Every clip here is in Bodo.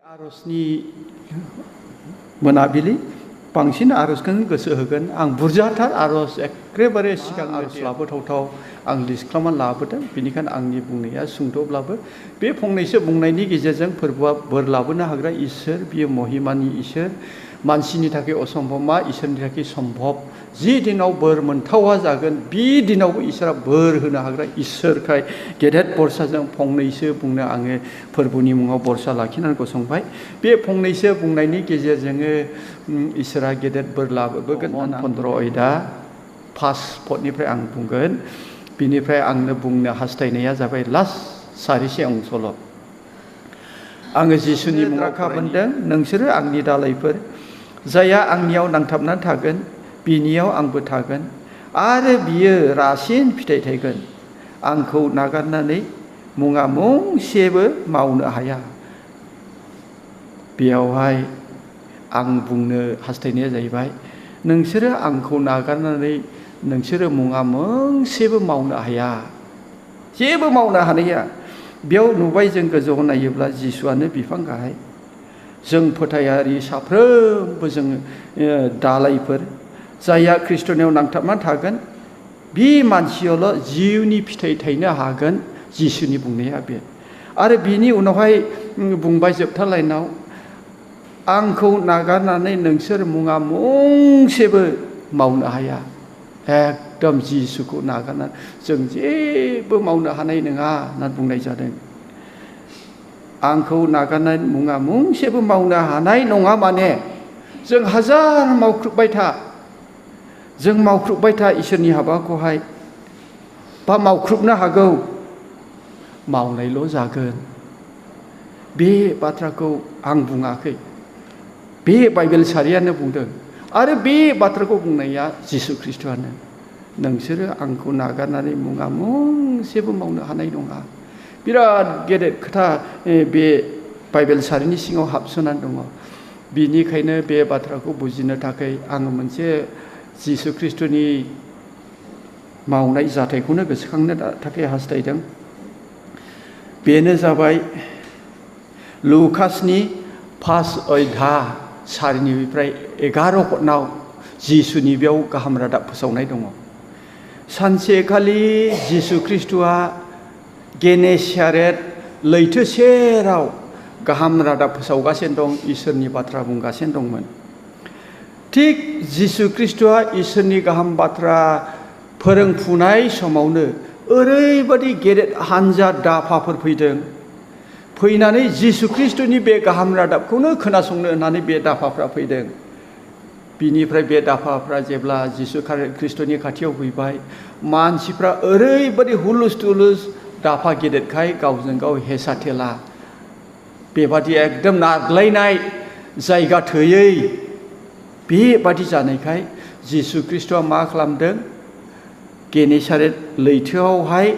आर'जनि मोनाबिलि बांसिन आर'जखौनो गोसो होगोन आं बुरजाथार आर'ज एखेबारे सिगां आर'ज लाबोथावथाव आं लिस्ट खालामनानै लाबोदों बेनिखायनो आंनि बुंनाया सुंद'ब्लाबो बे फंनैसो बुंनायनि गेजेरजों फोरबोआ बोर लाबोनो हाग्रा इसोर बियो महिमानि इसोर मानसिनि थाखाय असम्भब मा इसोरनि थाखाय सम्भब जि दिनाव बोर मोनथावा जागोन बि दिनावबो इसोरा बोर होनो हाग्रा इसोरखाय गेदेर बरसाजों फंनैसो बुंनो आङो फोरबोनि मुङाव बरसा लाखिनानै गसंबाय बे फंनैसो बुंनायनि गेजेरजोंनो इसोरा गेदेर बोर लाबोगोन फन्द्र आयदा फार्स्ट पदनिफ्राय आं बुंगोन बिनिफ्राय आंनो बुंनो हास्थायनाया जाबाय लास्ट सारिसे अंसल' आङो जिसुनि मुङाव खाबोनदों नोंसोरो आंनि दालायफोर जायहा आंनियाव नांथाबनानै थागोन बिनियाव आंबो थागोन आरो बियो रासिन फिथाइ थायगोन आंखौ नागारनानै मुङा मुंसेबो मावनो हाया बेयावहाय आं बुंनो हास्थायनाया जाहैबाय नोंसोरो आंखौ नागारनानै नोंसोरो मुङा मोनसेबो मावनो हाया जेबो मावनो हानाया बेयाव नुबाय जों गोजौआव नायोब्ला जिसुआनो बिफां गाहाय जों फोथायारि साफ्रोमबो जोङो दालायफोर जायहा ख्रिस्ट'नियाव नांथाबनानै थागोन बे मानसियावल' जिउनि फिथाइ थायनो हागोन जिसुनि बुंनाया बे आरो बिनि उनावहाय बुंबाय जोबथा लाइनाव आंखौ नागारनानै नोंसोर मुङा मुंसेबो मावनो हाया एकदम जिसुखौ नागारनानै जों जेबो मावनो हानाय नङा होनना बुंनाय जादों आंखौ नागारनानै मुङा मुंसेबो मावनो हानाय नङा माने जों हाजार मावख्रुबबाय था इसोरनि हाबाखौहाय बा मावख्रुबनो हागौ मावनायल' जागोन बे बाथ्राखौ आं बुङाखै बे बाइबेल सारियानो बुंदों आरो बे बाथ्राखौ बुंनाया जिसु ख्रिस्ट'आनो नोंसोरो आंखौ नागारनानै मुङा मुंसेबो मावनो हानाय नङा बिराद गेदेर खोथा बे बाइबेल सारिनि सिङाव हाबसोनानै दङ बिनिखायनो बे बाथ्राखौ बुजिनो थाखाय आङो मोनसे जिसु ख्रिस्ट'नि मावनाय जाथायखौनो गोसोखांनो थाखाय हास्थायदों बेनो जाबाय लुकासनि 5 अध्याय 4निफ्राय 11 पदनाव जिसुनि बेयाव गाहाम रादाब फोसावनाय दङ सानसेखालि जिसु ख्रिस्ट'आ गेनेसारेत लैथो सेराव गाहाम रादाब फोसावगासिनो दं इसोरनि बाथ्रा बुंगासिनो दंमोन थिग जिसु ख्रिस्ट'आ इसोरनि गाहाम बाथ्रा फोरोंफुनाय समावनो ओरैबादि गेदेर हानजा दाफाफोर फैनानै जिसु ख्रिस्ट'नि बे गाहाम रादाबखौनो खोनासंनो होननानै बे दाफाफ्रा फैदों बिनिफ्राय बे दाफाफ्रा जेब्ला जिसु ख्रिस्ट'नि खाथियाव फैबाय मानसिफ्रा ओरैबादि हुलुस थुलुस दाफा गेदेरखाय गावजों गाव हेसाथेला बेबादि एकदम नारलायनाय जायगा थोयै बेबादि जानायखाय जिसु ख्रिस्ट'आ मा खालामदों गेनेसारेत लैथोआवहाय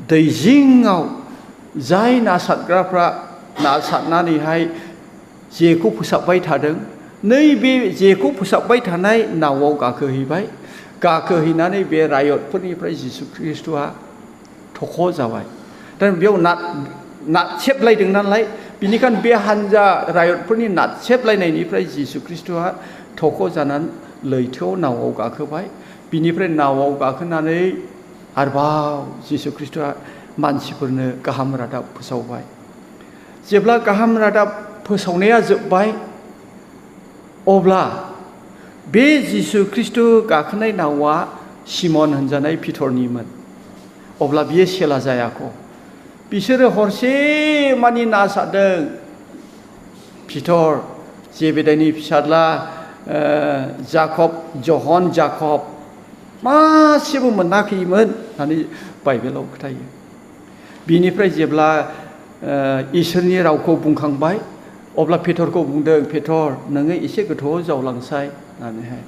दै जिङाव जाय ना सारग्राफ्रा ना सारनानैहाय जेखौ फोसाबबाय थादों नैबे जेखौ फोसाबबाय थानाय नावआव गाखोहैनानै बे रायतफोरनिफ्राय जिसु ख्रिस्ट'आ थख' जाबाय दा बेयाव नादसेबलायदों नालाय बिनिखायनो बे हानजा रायतफोरनि नादसेबलायनायनिफ्राय जिसु ख्रिस्ट'आ थख' जानानै लैथोआव नावआव गाखोबाय बिनिफ्राय नावआव गाखोनानै आरोबाव जिसु ख्रिस्ट'आ मानसिफोरनो गाहाम रादाब फोसावबाय जेब्ला गाहाम रादाब फोसावनाया जोब्बाय अब्ला बे जिसु ख्रिस्ट' गाखोनाय नावआ सिमन होनजानाय पिटरनिमोन अब्ला बियो सेला जायाखै बिसोरो हरसे मानि ना सारदों पिटर जेबेदाइनि फिसाज्ला जाकब मासेबो मोनाखैमोन होननानै बाइबेलाव खोथायो बिनिफ्राय जेब्ला इसोरनि रावखौ बुंखांबाय अब्ला पेटरखौ बुंदों पेटर नोङो एसे गोथौआव जावलांसाय होननानैहाय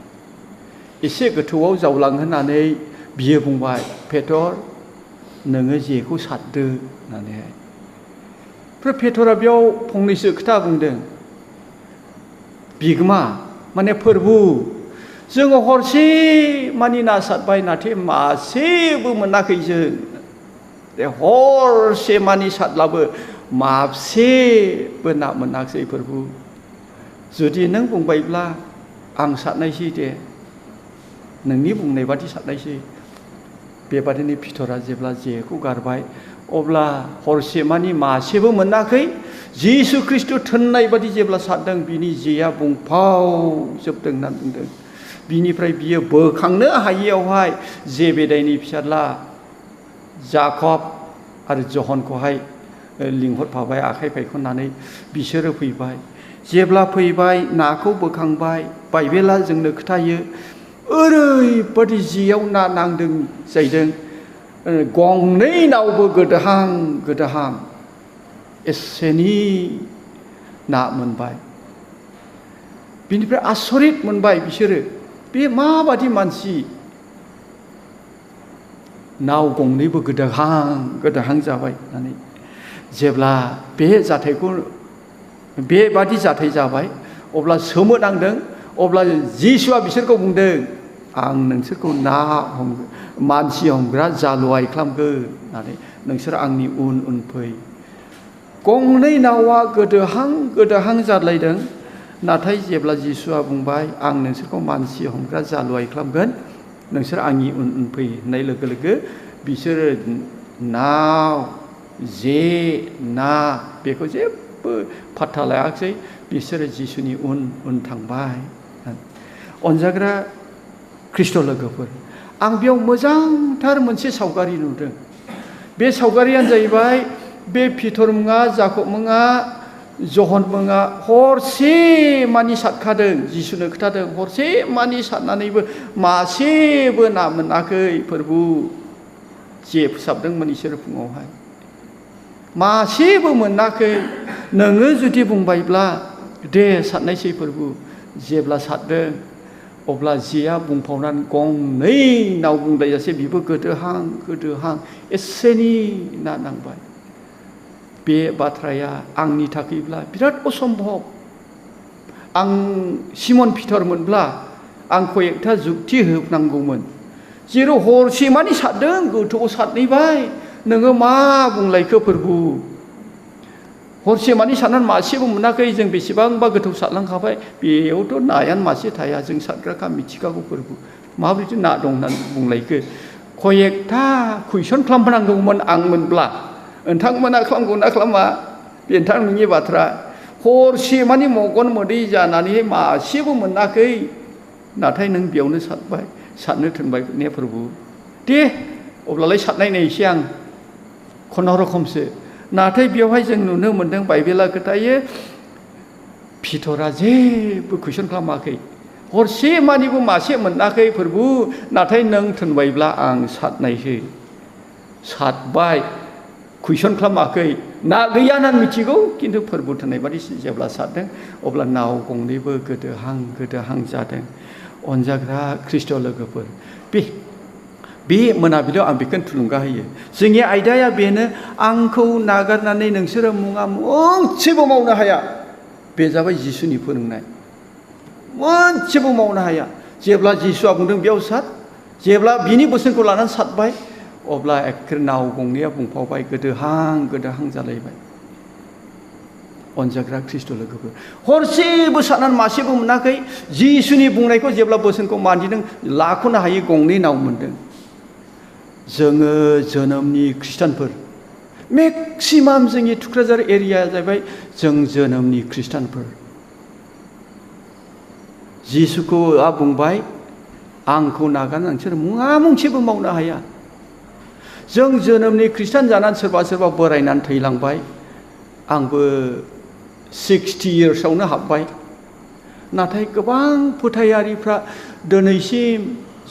एसे गोथौआव जावलांहोनानै बियो बुंबाय पेटर नोङो जेखौ सारदो होननानैहाय ओमफ्राय पेटरा बेयाव फंनैसो खोथा बुंदों बिगोमा माने फोरबु जोङो हरसे मानि ना सारबाय नाथाय मासेबो मोनाखै जों हरसे मानि साथब्लाबो माबसेबो ना मोनाखिसै प्रभु जुदि नों बुंबायब्ला आं साथनायसै दे नोंनि बुंनाय बादि साथनायसै बेबादिनो पितरा जेब्ला जेखौ गारबाय अब्ला हरसे मानि मासेबो मोनाखै जिसु ख्रिस्ट थोननाय बादि जेब्ला साथदों बिनि जेया बुंफावजोबदों होननानै बुंदों बिनिफ्राय बियो बोखांनो हायियावहाय जेबेदाइनि फिसाज्ला जाकब आरो जहनखौहाय लिंहरफाबाय आखाइ फायखननानै बिसोरो फैबाय जेब्ला फैबाय नाखौ बोखांबाय बाइबेला जोंनो खोथायो ओरैबादि जेयाव ना नांदों जाहैदों गंनै नावबो गोदोहां एसेनि ना मोनबाय बिनिफ्राय आसरित मोनबाय बिसोरो बे माबादि मानसि नाव गंनैबो गोदोहां जाबाय होननानै जेब्ला बे जाथायखौ बेबादि जाथाय जाबाय अब्ला सोमोनांदों अब्ला जिसुआ बिसोरखौ बुंदों आं नोंसोरखौ मानसि हमग्रा जालुवाय खालामगोन होननानै नोंसोर आंनि उन उन फै गंनै नावा गोदोहां जालायदों नाथाय जेब्ला जिसुआ बुंबाय आं नोंसोरखौ मानसि हमग्रा जालुवाय खालामगोन नोंसोर आंनि उन उन फै होननाय लोगो लोगो बिसोरो नाव जे ना बेखौ जेबो फात्ता लायाखिसै बिसोरो जिसुनि उन उन थांबाय अनजाग्रा ख्रिस्ट' लोगोफोर आं बेयाव मोजांथार मोनसे सावगारि नुदों बे सावगारियानो जाहैबाय बे पितर मुङा जाकब मुङा जहन मुङा हरसे मानि साथखादों जिसुनो खोथादों हरसे मानि साथनानैबो मासेबो ना मोनाखै प्रभु जे फोसाबदोंमोन इसोर फुङावहाय मासेबो मोनाखै नोङो जुदि बुंबायब्ला दे साथनायसै प्रभु जेब्ला साथदों अब्ला जेया बुंफावनानै गंनै नाव बुंलायजासे बिबो गोदोहां एसेनि ना नांबाय बे बाथ्राया आंनि थाखायब्ला बिराद असम्भब आं सिमन पिटरमोनब्ला आं कयेकथा जुक्ति होनांगौमोन जेराव हरसे मानि साथदों गोथौआव साथनैबाय नोङो मा बुंलायखो प्रभु हरसे मानि साथनानै मासेबो मोनाखै जों बेसेबांबा गोथौ साथलांखाबाय बेयावथ' नायानो मासे थाया जों साथग्राखा मिथिखागौ प्रभु माबोरैथो ना दं होननानै बुंलायखो कयेकथा कुइसन खालामनांगौमोन आंमोनब्ला नोंथांमोना खालामगौना खालामा बे नोंथांनि बाथ्रा हरसे मानि मगन मोदै जानानै मासेबो मोनाखै नाथाय नों बेयावनो साथबाय साथनो थोनबाय ने प्रभु दे अब्लालाय साथनाय नायसै आं खुनुरखमसो नाथाय बेवहाय जों नुनो मोन्दों बाइबेला खोथायो पितरा जेबो कुइसन खालामाखै हरसे मानिबो मासे मोनाखै प्रभु नाथाय नों थोनबायब्ला आं साथनायसै साथबाय कुइसन खालामाखै ना गैया होननानै मिथिगौ किन्तु प्रभु थोननाय बादि जेब्ला साथदों अब्ला नाव गंनैबो गोदोहां जादों अनजाग्रा ख्रिस्ट' लोगोफोर बे मोनाबिलियाव आं बेखौनो थुलुंगा होयो जोंनि आयदाया बेनो आंखौ नागारनानै नोंसोरो मोनसेबो मावनो हाया बे जाबाय जिसुनि फोरोंनाय मोनसेबो मावनो हाया जेब्ला जिसुआ बुंदों बेयाव साथ जेब्ला बिनि बोसोनखौ लानानै साथबाय अब्ला एखे नाव गंनैया बुंफावबाय गोदोहां जालायबाय अनजाग्रा ख्रिस्ट' लोगोफोर हरसेबो साथनानै मासेबो मोनाखै जिसुनि बुंनायखौ जेब्ला बोसोनखौ मानिदों लाख'नो हायै गंनै नाव मोनदों जोङो जोनोमनि खृष्टानफोर मेक्सिमाम जोंनि थुक्राझार एरियाया जाहैबाय जों जोनोमनि खृष्टानफोर जिसुखौ बुंबाय आंखौ नागारनानै नोंसोर मोनसेबो मावनो हाया जों जोनोमनि खृष्टान जानानै सोरबा बोरायनानै थैलांबाय आंबो 60 इयार्सआवनो हाबबाय नाथाय गोबां फोथायारिफ्रा दिनैसिम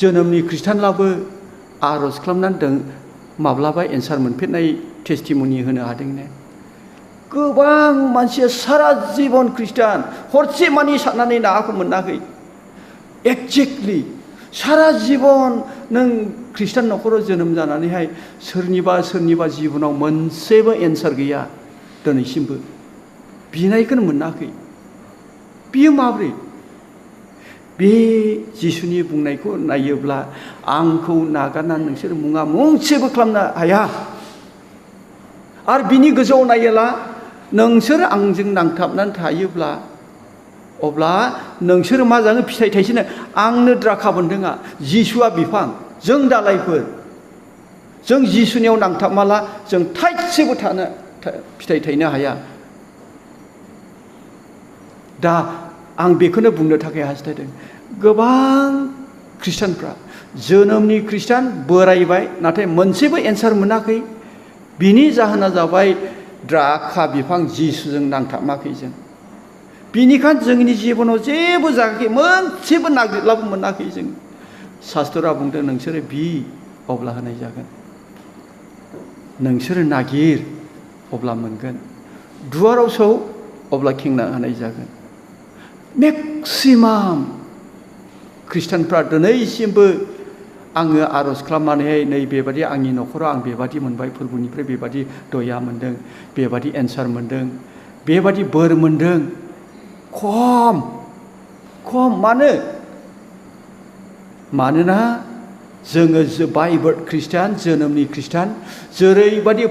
जोनोमनि खृष्टानब्लाबो आर'ज खालामनानै माब्लाबा एन्सार मोनफेरनाय टेस्टिमनि होनो हादोंने गोबां मानसिया सारा जीवन खृष्टान हरसे मानि साथनानै नाखौ मोनाखै एक्जेक्टलि सारा जीवन नों खृष्टान न'खराव जोनोम जानानैहाय सोरनिबा जिबनाव मोनसेबो एन्सार गैया दिनैसिमबो बिनायखौनो मोनाखै बियो माब्रै बे जिसुनि बुंनायखौ नायोब्ला आंखौ नागारनानै नोंसोर मोनसेबो खालामनो हाया आरो बिनि गोजौआव नायोब्ला नोंसोर आंजों नांथाबनानै थायोब्ला अब्ला नोंसोर मा जागोन फिथाइ थाइसिनो आंनो द्राखा बोन्दोंआ जिसुआ बिफां जों दालायफोर जों जिसुनियाव नांथाबमाला जों थाइसेबो फिथाइ थायनो हाया दा आं बेखौनो बुंनो थाखाय हास्थायदों गोबां खृष्टानफ्रा जोनोमनि खृष्टान बोरायबाय नाथाय मोनसेबो एन्सार मोनाखै बिनि जाहोना जाबाय द्राखा बिफां जिसुजों नांथाबाखै जों बिनिखायनो जोंनि जिबनाव जेबो जायाखै मोनसेबो नागिरब्लाबो मोनाखै जों शास्त्रआ बुंदों नोंसोरो बि अब्ला होनाय जागोन नोंसोरो नागिर अब्ला मोनगोन दुवाराव सौ अब्ला खेंना होनाय जागोन मेक्सिमाम खृष्टानफ्रा दिनैसिमबो आङो आर'ज खालामनानै नै बेबादि आंनि न'खराव आं बेबादि मोनबाय फोरबुनिफ्राय बेबादि दया मोनदों बेबादि एन्सार मोनदों बेबादि बोर मोनदों खम मानोना जोङो बाय बार्थ खृष्टान जोनोमनि खृष्टान जेरैबादि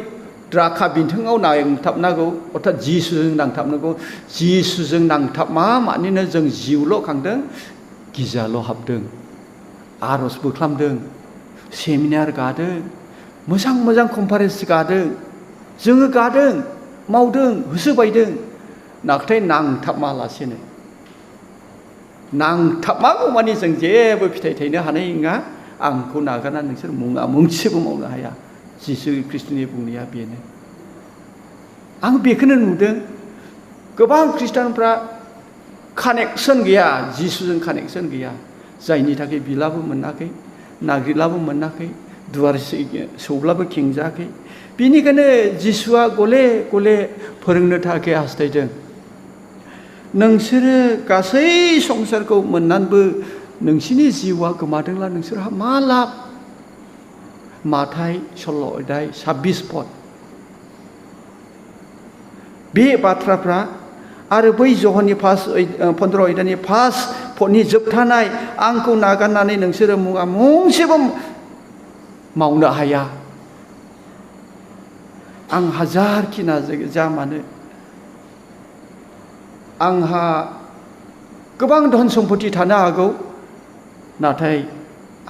द्राखा बिफाङाव नांथाबनांगौ अर्थात जिसुजों नांथाबनांगौ जिसुजों नांथाबमा मानोना जों जिउल' खांदों गिजाल' हाबदों आर'जबो खालामदों सेमिनार गादों मोजां मोजां कनफारेन्स गादों जोङो गादों मावदों होसोबायदों नाथाय नांथाबमालासेनो नांथाबमागौ मानि जों जेबो फिथाइ थायनो हानाय नङा आंखौ नागारना नोंसोर मुङा मोनसेबो मावनो हाया जिसु ख्रिस्टनि बुंनाया बेनो आं बेखौनो नुदों गोबां खृष्टानफ्रा कानेक्सन गैया जिसुजों कानेक्सन गैया जायनि थाखाय बिलाबो मोनाखै नागिरलाबो मोनाखै दुवार सौब्लाबो खेंजायाखै बेनिखायनो जिसुआ गले गले फोरोंनो थाखाय हास्थायदों नोंसोरो गासै संसारखौ मोननानैबो नोंसिनि जिउआ गोमादोंब्ला नोंसोरहा मा लाब माथाय 16 अध्याय 26 पद बे बाथ्राफ्रा आरो बै जहननि 15 अध्यायनि 1 पदनि जोबथानाय आंखौ नागारनानै नोंसोरो मुङा मोनसेबो मावनो हाया आं हाजारखि नाजा मानो आंहा गोबां धन सम्पति थानो हागौ नाथाय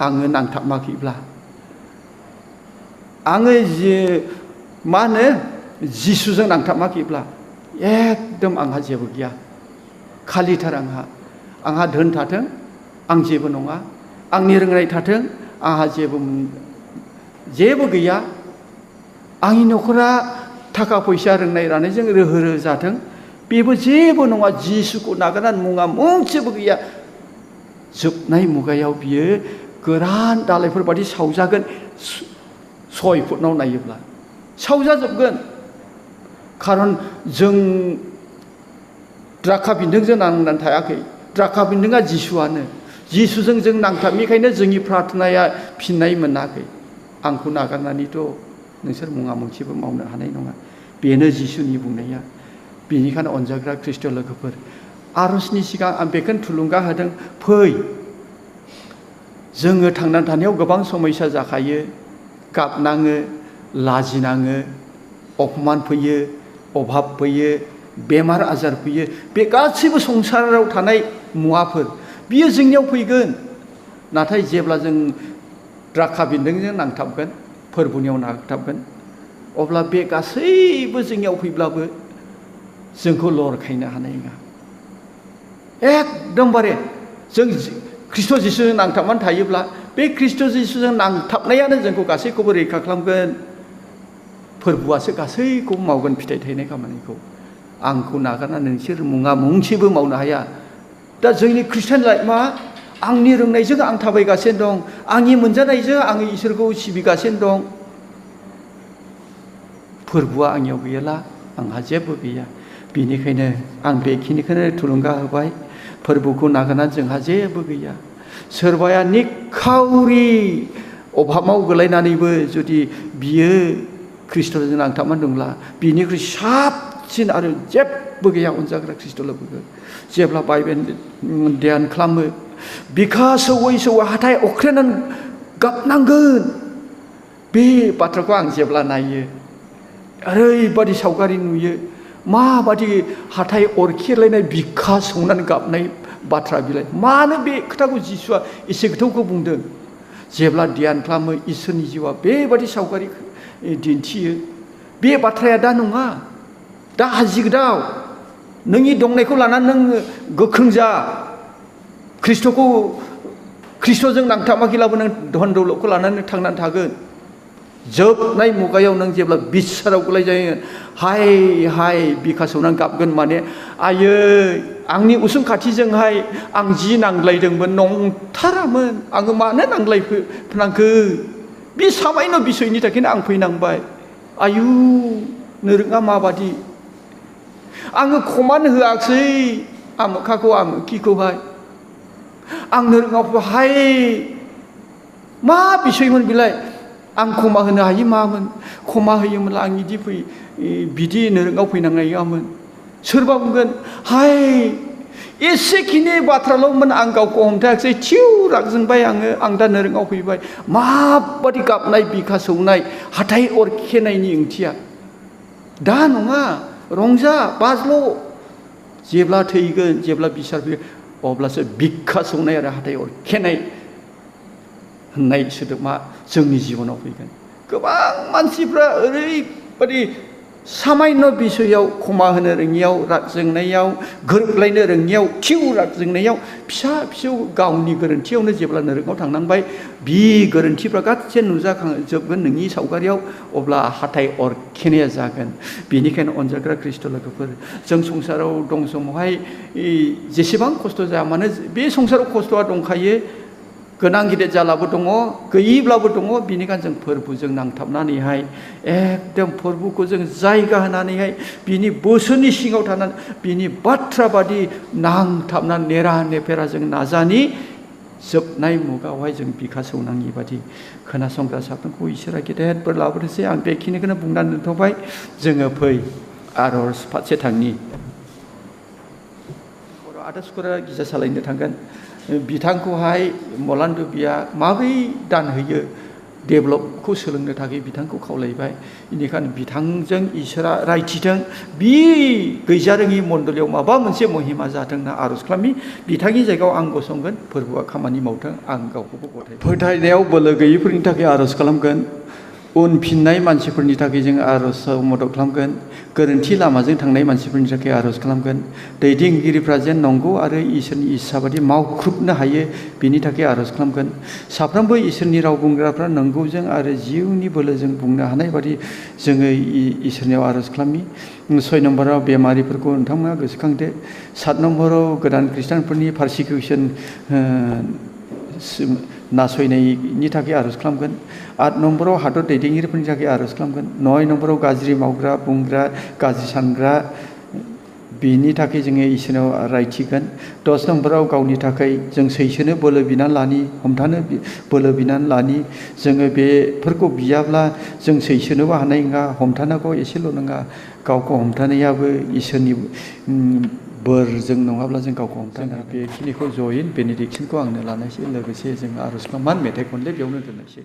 आङो नांथाबाखैब्ला आङो जिसुजों नांथाबाखैब्ला एकदम आंहा जेबो गैया खालिथार आंहा धोन थाथों आं जेबो नङा आंनि रोंनाय थाथों आंहा जेबो गैया आंनि न'खरा थाखा फैसा रोंनाय रानायजों रोहो रोहो जाथों बेबो जेबो नङा जिसुखौ नागारनानै मुङा मोनसेबो गैया जोबनाय मुगायाव बियो गोरान दालायफोर बादि सावजागोन 6 फुटनाव नायोब्ला सावजाजोबगोन खारन जों द्राखा बिन्दोंजों नांनानै थायाखै द्राखा बिन्दोंआ जिसुआनो जिसुजों जों नांथाबनिखायनो जोंनि प्रार्थनाया फिननाय मोनाखै आंखौ नागारनानैथ' नोंसोर मुङा मोनसेबो मावनो हानाय नङा बेनो जिसुनि बुंनाया बेनिखायनो अनजाग्रा ख्रिस्ट लोगोफोर आर'जनि सिगां आं बेखौनो थुलुंगा होदों फै जोङो थांनानै थानायाव गोबां समयसा जाखायो गाबनाङो लाजिनाङो अपमान फैयो अभाब फैयो बेमार आजार फैयो बे गासैबो संसाराव थानाय मुवाफोर बियो जोंनियाव फैगोन नाथाय जेब्ला जों द्राखा बिन्दोंजों नांथाबगोन फोरबुनियाव नांथाबगोन अब्ला बे गासैबो जोंनियाव फैब्लाबो जोंखौ लरखायनो हानाय नङा एकदमबारे जों ख्रिस्ट' जिसुजों नांथाबनानै थायोब्ला बे ख्रिस्ट' जिसुजों नांथाबनायानो जोंखौ गासैखौबो रैखा खालामगोन फोरबुआसो गासैखौबो मावगोन फिथाइ थायनाय खामानिखौ आंखौ नागारनानै नोंसोर मुङा मोनसेबो मावनो हाया दा जोंनि ख्रिस्टान लाइफआ आंनि रोंनायजों आं थाबायगासिनो दं आंनि मोनजानायजों आङो इसोरखौ सिबिगासिनो दं फोरबुआ आंनियाव गैयाला आंहा जेबो गैया बेनिखायनो आं बेखिनिखौनो थुलुंगा होबाय फोरबुखौ नागारनानै जोंहा जेबो गैया सोरबाया निखावरि अभाबाव गोलैनानैबो जुदि बियो ख्रिस्ट'जों नांथाबनानै दंब्ला बिनिख्रुइ साबसिन आरो जेबो गैया अनजाग्रा ख्रिस्ट' लोगोफोर जेब्ला बाइबेल ध्यान खालामो बिखा सौवै सौवै हाथाय अख्रेनानै गाबनांगोन बे बाथ्राखौ आं जेब्ला नायो ओरैबादि सावगारि नुयो माबादि हाथाय अरखेलायनाय बिखा सौनानै गाबनाय बाथ्रा बिलाइ मानो बे खोथाखौ जिसुआ एसे गोथौखौ बुंदों जेब्ला ध्यान खालामो इसोरनि जिउआ बेबादि सावगारि दिन्थियो बे बाथ्राया दा नङा दा आजिगदाव नोंनि दंनायखौ लानानै नों गोख्रों जा ख्रिस्ट'जों नांथाबाखैब्लाबो नों धन दौलतखौ लानानै थांनानै थागोन जोबनाय मुगायाव नों जेब्ला बिसाराव गोलै जायो हाय हाय बिखा सौनानै गाबगोन माने आयै आंनि उसुं खाथिजोंहाय आं जि नांलायदोंमोन नंथारामोन आङो मानो नांलायफोनांखो बे सामायन' बिसयनि थाखायनो आं फैनांबाय आयु नोरोङा माबादि आङो खमान होआखसै आमोखाखौ आमोखिखौहाय आं नोरोङाव हाय मा बिसयमोन बिलाय आं खमा होनो हायि मामोन खमा होयोमोनला आं बिदि नोरोङाव फैनांनायामोन सोरबा बुंगोन हाय एसेखिनि बाथ्राल'मोन आं गावखौ हमथायाखसै थिउ राग जोंबाय आं दा नोरोङाव फैबाय माबादि गाबनाय बिखा सौनाय हाथाय अरखेनायनि ओंथिया दा नङा रंजा बाज्ल' जेब्ला थैगोन जेब्ला बिसार फैगोन अब्लासो बिखा सौनाय आरो हाथाय अरखेनाय होननाय सोदोबा जोंनि जिबनाव फैगोन गोबां मानसिफ्रा ओरैबादि सामायन' बिसयाव खमा होनो रोङियाव राग जोंनायाव गोरोबलायनो रोङियाव थिउ राग जोंनायाव फिसा फिसौ गावनि गोरोन्थियावनो जेब्ला नोरोङाव थांनांबाय बि गोरोन्थिफ्रा गासै नुजाखांजोबगोन नोंनि सावगारियाव अब्ला हाथाय अरखेनाया जागोन बेनिखायनो अनजाग्रा ख्रिस्ट' लोगोफोर जों संसाराव दं समावहाय जेसेबां खस्थ' जाया मानो बे संसाराव खस्थ'आ दंखायो गोनां गिदिर जालाबो दङ गैयिब्लाबो दङ बिनिखायनो जों फोरबोजों नांथाबनानैहाय एकदम फोरबोखौ जों जायगा होनानैहाय बिनि बोसोननि सिङाव थानानै बिनि बाथ्रा बादि नांथाबनानै नेरा नेफेरा जों नाजानि जोबनाय मुगायावहाय जों बिखा सौनाङि बादि खोनासंग्रा साफ्रोमखौ इसोरा गेदेर बोर लाबोनोसै आं बेखिनिखौनो बुंनानै दोनथ'बाय जोङो फै आरज फारसे थांनि बर' आदासुरा गिजा सालायनो थांगोन बिथांखौहाय मलानदुबिया माबोरै दान होयो डेभेलपखौ सोलोंनो थाखाय बिथांखौ खावलायबाय बेनिखायनो बिथांजों इसोरा रायथिथों बि गैजारोङि मण्डलियाव माबा मोनसे महिमा जाथों होनना आर'ज खालामि बिथांनि जायगायाव आं गसंगोन फोरबोआ खामानि मावथों आं गावखौबो गथाय फोथायनायाव बोलो गैयिफोरनि थाखाय आर'ज खालामगोन उनफिननाय मानसिफोरनि थाखाय जों आर'जआव मदद खालामगोन गोरोन्थि लामाजों थांनाय मानसिफोरनि थाखाय आर'ज खालामगोन दैदेनगिरिफ्रा जेन नंगौ आरो इसोरनि इस्सा बादि मावख्रुबनो हायो बिनि थाखाय आर'ज खालामगोन साफ्रोमबो इसोरनि राव बुंग्राफ्रा नंगौजों आरो जिउनि बोलोजों बुंनो हानाय बादि जोङो इसोरनियाव आर'ज खालामि 6 नम्बराव बेमारिफोरखौ नोंथांमोना गोसोखांदो 7 नम्बराव गोदान खृष्टानफोरनि पारसिकिउसन नासयनायनि थाखाय आर'ज खालामगोन 8 नम्बराव हादर दैदेनगिरिफोरनि थाखाय आर'ज खालामगोन 9 नम्बराव गाज्रि मावग्रा बुंग्रा गाज्रि सानग्रा बिनि थाखाय जोङो इसोरनाव रायथिगोन 10 नम्बराव गावनि थाखाय जों सैसोनो बोलो बिनानै लानि हमथानो बोलो बिनानै लानि जोङो बेफोरखौ बियाब्ला जों सैसोनोबो हानाय नङा हमथानांगौ एसेल' नङा गावखौ हमथानायाबो इसोरनि बोरजों नङाब्ला जों गावखौ हमथानो बेखिनिखौ जयेन बेनिडिक्सनखौ आंनो लानायसै लोगोसे जों आर'ज खालामनानै मेथाइ खनले बेयावनो दोननायसै